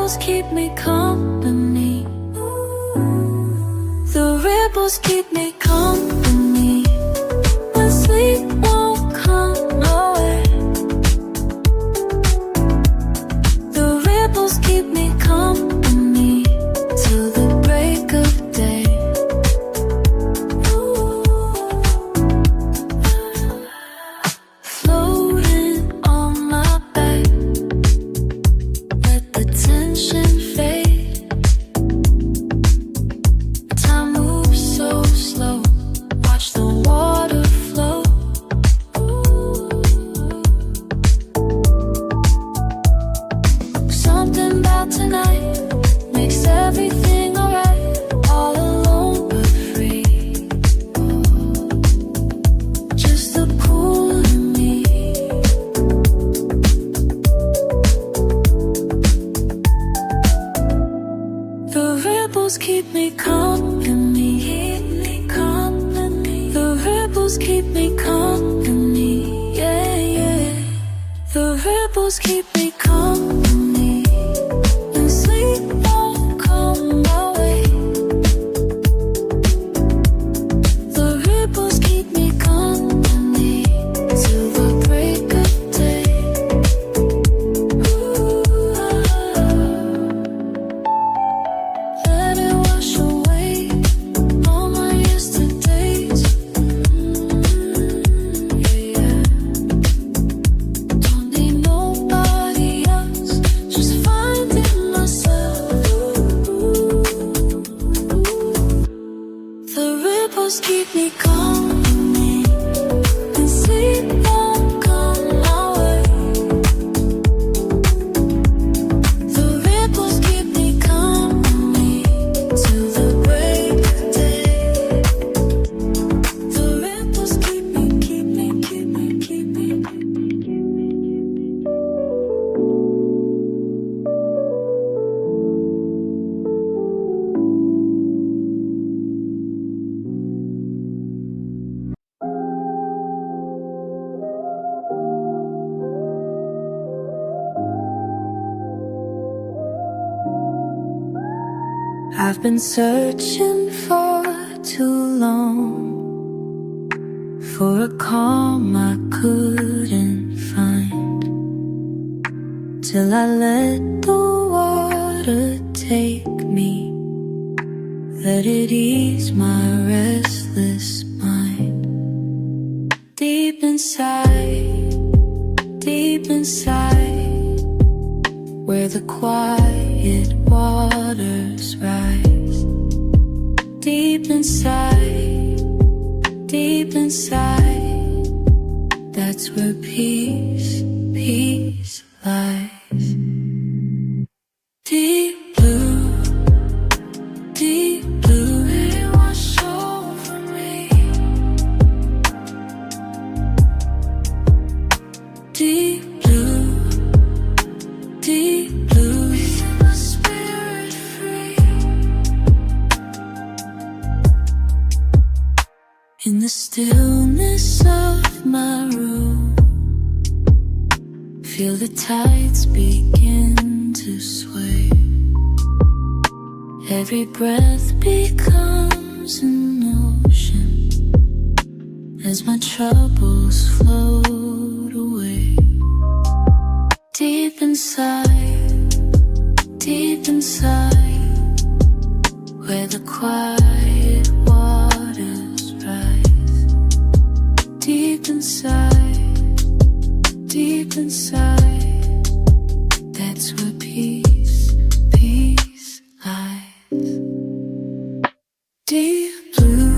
ripples keep me company. The ripples keep me company. When sleep won't come away. The ripples keep me company till the break of day. Floating on my back, let the tension fade. Time moves so slow, watch the water flow. Something about tonight makes everything alright. All alone but free, just the pool and me. The ripples keep me company. The ripples keep me company. Yeah, yeah. The ripples keep me company. When sleep won't come my way. The ripples keep me company till the break of day. Let it wash away all my yesterdays. Yeah. Don't need nobody else, just finding myself. The ripples keep me company. And sleep won't come my way. The ripples keep me company till the break of day. The ripples keep me, keep me, keep me, keep me. I've been searching for too long for a calm I couldn't find, till I let the water take me, let it ease my restless mind. Deep inside, where the quiet waters rise. Deep inside, that's where peace lies. Deep blue, let it wash over me. Deep blue, set my spirit free. In the stillness of my room, feel the tides begin to sway. Every breath becomes an ocean as my troubles float away. Deep inside, where the quiet waters rise. Deep inside, that's where peace lies. Deep blue,